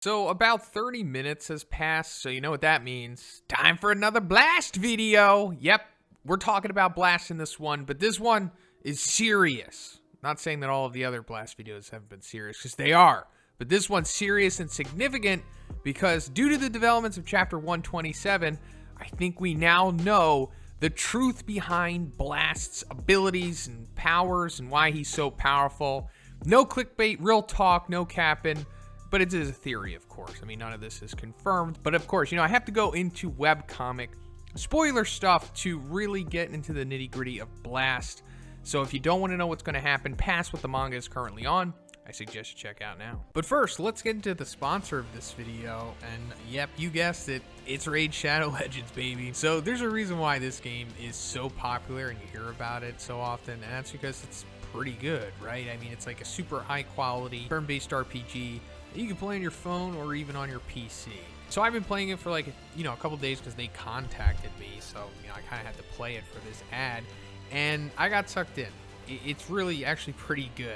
So about 30 minutes has passed, so you know what that means. Time for another Blast video. Yep, we're talking about Blast in this one, but this one is serious. Not saying that all of the other Blast videos haven't been serious, because they are. But this one's serious and significant because due to the developments of Chapter 127, I think we now know the truth behind Blast's abilities and powers and why he's so powerful. No clickbait, real talk, no capping. But it is a theory, of course. I mean, none of this is confirmed. But of course, I have to go into webcomic spoiler stuff to really get into the nitty-gritty of Blast. So if you don't want to know what's going to happen past what the manga is currently on, I suggest you check out now. But first, let's get into the sponsor of this video. And yep, you guessed it. It's Raid Shadow Legends, baby. So there's a reason why this game is so popular and you hear about it so often. And that's because it's pretty good, right? I mean, it's like a super high quality turn-based RPG you can play on your phone or even on your PC. So I've been playing it for like, a couple days because they contacted me. So, I kind of had to play it for this ad. And I got sucked in. It's really actually pretty good.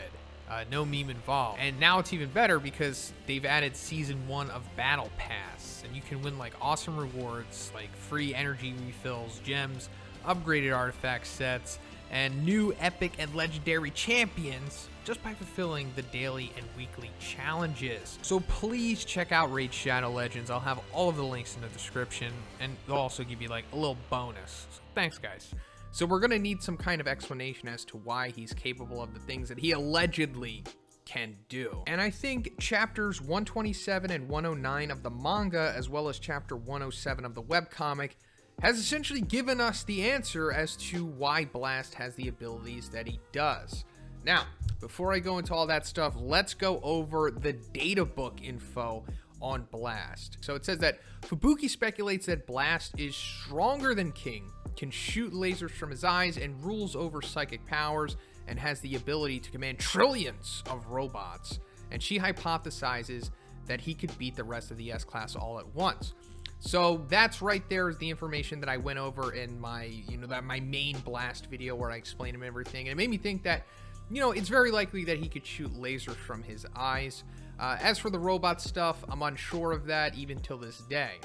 No meme involved. And now it's even better because they've added Season 1 of Battle Pass. And you can win like awesome rewards, like free energy refills, gems, upgraded artifact sets, and new epic and legendary champions just by fulfilling the daily and weekly challenges. So please check out Raid Shadow Legends. I'll have all of the links in the description, and they'll also give you like a little bonus. So thanks, guys. So we're gonna need some kind of explanation as to why he's capable of the things that he allegedly can do. And I think chapters 127 and 109 of the manga, as well as chapter 107 of the webcomic, has essentially given us the answer as to why Blast has the abilities that he does. Now, before I go into all that stuff, let's go over the Databook info on Blast. So it says that Fubuki speculates that Blast is stronger than King, can shoot lasers from his eyes, and rules over psychic powers, and has the ability to command trillions of robots. And she hypothesizes that he could beat the rest of the S-Class all at once. So that's right there is the information that I went over in my, my main Blast video where I explained him everything. And it made me think that, it's very likely that he could shoot lasers from his eyes. As for the robot stuff, I'm unsure of that even till this day.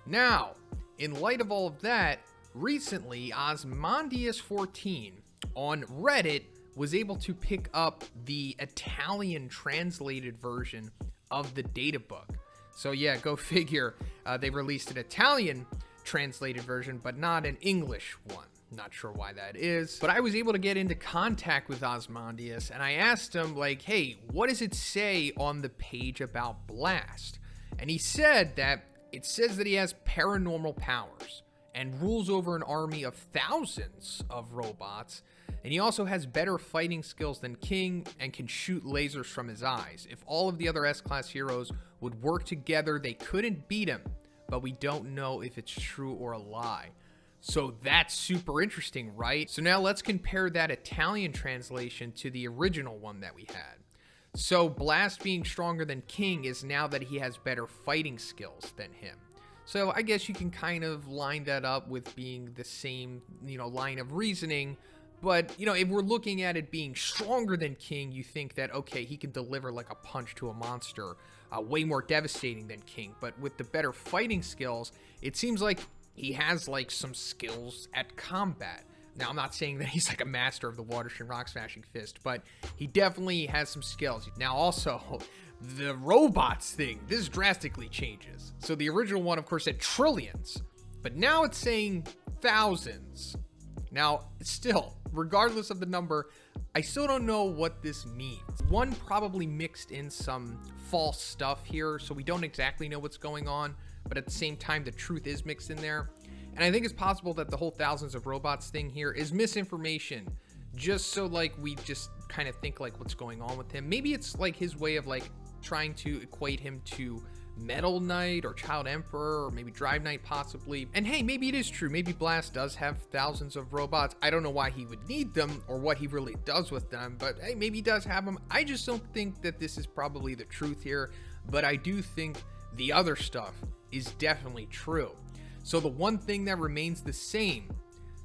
Now, in light of all of that, recently Osmondius14 on Reddit was able to pick up the Italian translated version of the Databook. So yeah, go figure. They released an Italian translated version, but not an English one. Not sure why that is. But I was able to get into contact with Osmondius, and I asked him, like, hey, what does it say on the page about Blast? And he said that it says that he has paranormal powers and rules over an army of thousands of robots. And he also has better fighting skills than King and can shoot lasers from his eyes. If all of the other S-Class heroes would work together, they couldn't beat him. But we don't know if it's true or a lie. So that's super interesting, right? So now let's compare that Italian translation to the original one that we had. So Blast being stronger than King is now that he has better fighting skills than him. So I guess you can kind of line that up with being the same, line of reasoning. But, if we're looking at it being stronger than King, you think that, okay, he can deliver like a punch to a monster, way more devastating than King. But with the better fighting skills, it seems like he has like some skills at combat. Now, I'm not saying that he's like a master of the Watershin Rock Smashing Fist, but he definitely has some skills. Now, also, the robots thing, this drastically changes. So the original one, of course, said trillions, but now it's saying thousands. Now, still, regardless of the number, I still don't know what this means. One probably mixed in some false stuff here, so we don't exactly know what's going on, but at the same time, the truth is mixed in there. And I think it's possible that the whole thousands of robots thing here is misinformation, just so like we just kind of think like what's going on with him. Maybe it's like his way of like trying to equate him to Metal Knight or Child Emperor or maybe Drive Knight possibly. And hey, maybe it is true. Maybe Blast does have thousands of robots. I don't know why he would need them or what he really does with them, but hey, maybe he does have them. I just don't think that this is probably the truth here, but I do think the other stuff is definitely true. So the one thing that remains the same,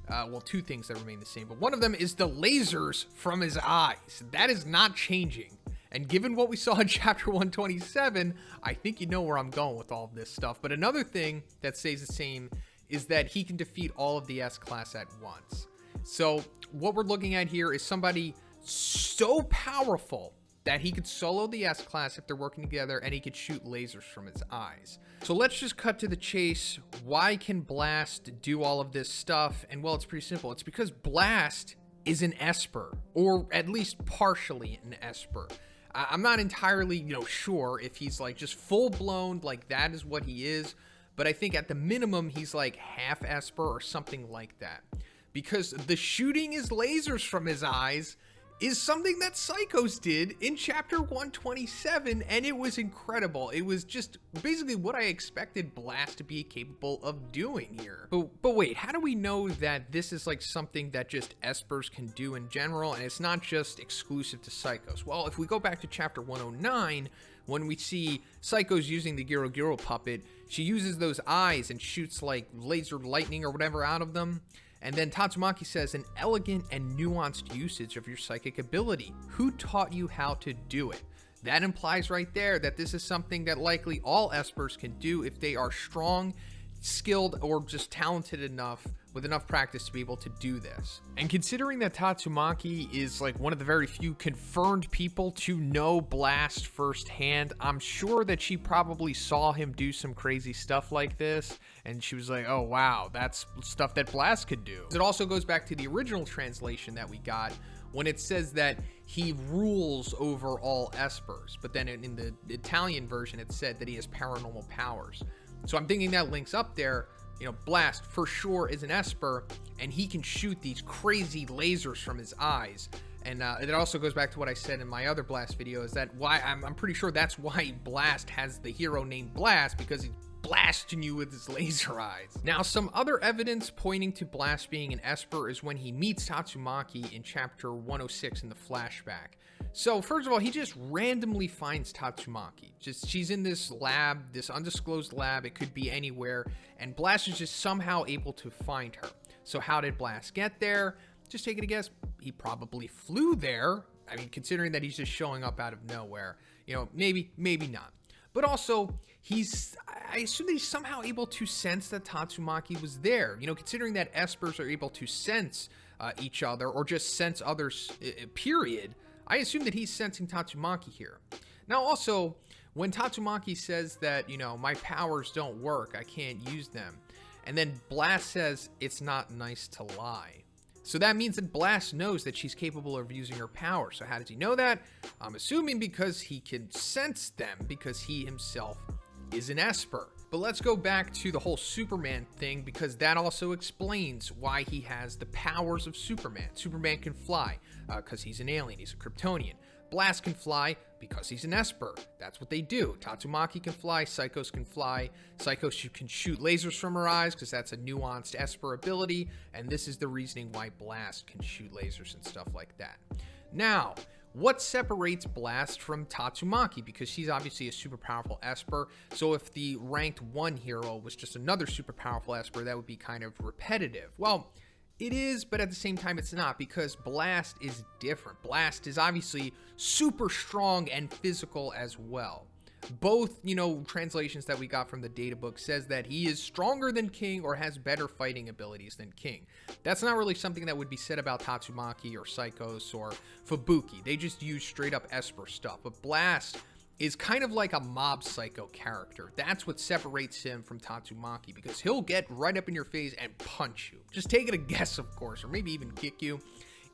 well, two things that remain the same, but one of them is the lasers from his eyes. That is not changing. And given what we saw in chapter 127, I think you know where I'm going with all of this stuff. But another thing that stays the same is that he can defeat all of the S-Class at once. So what we're looking at here is somebody so powerful that he could solo the S-Class if they're working together, and he could shoot lasers from his eyes. So let's just cut to the chase. Why can Blast do all of this stuff? And well, it's pretty simple. It's because Blast is an esper, or at least partially an esper. I'm not entirely, sure if he's like just full blown, like that is what he is. But I think at the minimum, he's like half esper or something like that. Because the shooting his lasers from his eyes is something that Psychos did in chapter 127, and it was incredible. It was just basically what I expected Blast to be capable of doing here. But wait, how do we know that this is like something that just espers can do in general, and it's not just exclusive to Psychos? Well, if we go back to chapter 109, when we see Psychos using the Giro Giro puppet, she uses those eyes and shoots like laser lightning or whatever out of them. And then Tatsumaki says, an elegant and nuanced usage of your psychic ability. Who taught you how to do it? That implies right there that this is something that likely all espers can do if they are strong, skilled, or just talented enough with enough practice to be able to do this. And considering that Tatsumaki is like one of the very few confirmed people to know Blast firsthand, I'm sure that she probably saw him do some crazy stuff like this, and she was like, oh wow, that's stuff that Blast could do. It also goes back to the original translation that we got, when it says that he rules over all espers, but then in the Italian version it said that he has paranormal powers. So I'm thinking that links up there. Blast for sure is an esper, and he can shoot these crazy lasers from his eyes. And it also goes back to what I said in my other Blast video, is that why I'm pretty sure that's why Blast has the hero named Blast, because he's blasting you with his laser eyes. Now, some other evidence pointing to Blast being an esper is when he meets Tatsumaki in chapter 106 in the flashback. So first of all, he just randomly finds Tatsumaki. She's in this lab, this undisclosed lab. It could be anywhere, and Blast is just somehow able to find her. So how did Blast get there? Just taking a guess, he probably flew there. I mean, considering that he's just showing up out of nowhere, maybe not. But also, I assume that he's somehow able to sense that Tatsumaki was there. Considering that espers are able to sense each other, or just sense others, period, I assume that he's sensing Tatsumaki here. Now also, when Tatsumaki says that, my powers don't work, I can't use them, and then Blast says it's not nice to lie. So that means that Blast knows that she's capable of using her power. So how does he know that? I'm assuming because he can sense them, because he himself is an esper. But let's go back to the whole Superman thing, because that also explains why he has the powers of Superman. Superman can fly because he's an alien, he's a Kryptonian. Blast can fly because he's an esper. That's what they do. Tatsumaki can fly, Psychos can fly. Psychos can shoot lasers from her eyes because that's a nuanced esper ability, and this is the reasoning why Blast can shoot lasers and stuff like that. Now, what separates Blast from Tatsumaki? Because she's obviously a super powerful esper, so if the ranked 1 hero was just another super powerful esper, that would be kind of repetitive. Well, it is, but at the same time it's not, because Blast is different. Blast is obviously super strong and physical as well. Both, translations that we got from the Databook says that he is stronger than King or has better fighting abilities than King. That's not really something that would be said about Tatsumaki or Psychos or Fubuki. They just use straight up esper stuff. But Blast is kind of like a mob psycho character. That's what separates him from Tatsumaki, because he'll get right up in your face and punch you. Just take it a guess, of course, or maybe even kick you,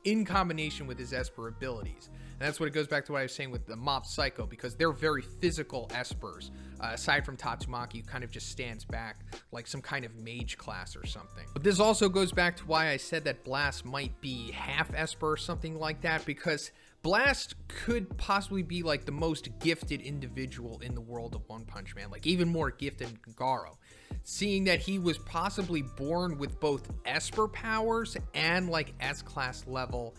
in combination with his esper abilities. And that's what it goes back to what I was saying with the mob psycho, because they're very physical espers. Aside from Tatsumaki, who kind of just stands back like some kind of mage class or something. But this also goes back to why I said that Blast might be half esper or something like that, because Blast could possibly be like the most gifted individual in the world of One Punch Man, like even more gifted than Garo, seeing that he was possibly born with both esper powers and like S-class level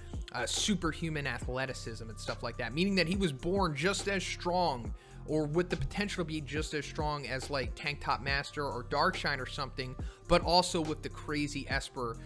superhuman athleticism and stuff like that, meaning that he was born just as strong or with the potential to be just as strong as like Tank Top Master or Darkshine or something, but also with the crazy Esper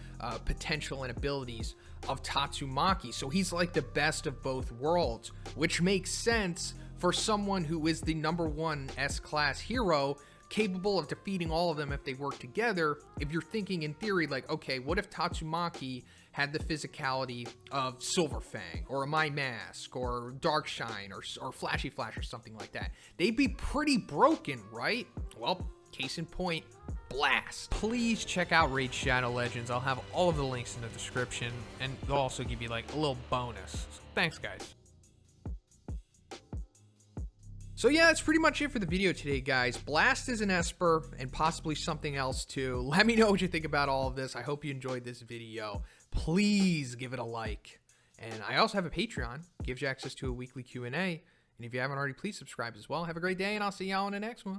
potential and abilities of Tatsumaki. So he's like the best of both worlds, which makes sense for someone who is the #1 S-class hero, capable of defeating all of them if they work together. If you're thinking in theory, like, okay, what if Tatsumaki had the physicality of Silverfang or a My Mask or Darkshine or Flashy Flash or something like that? They'd be pretty broken, right? Well, case in point, Blast. Please check out Raid Shadow Legends. I'll have all of the links in the description, and they'll also give you like a little bonus. So thanks, guys. So yeah, that's pretty much it for the video today, guys. Blast is an Esper and possibly something else too. Let me know what you think about all of this. I hope you enjoyed this video. Please give it a like. And I also have a Patreon. Gives you access to a weekly Q&A. And if you haven't already, please subscribe as well. Have a great day, and I'll see y'all in the next one.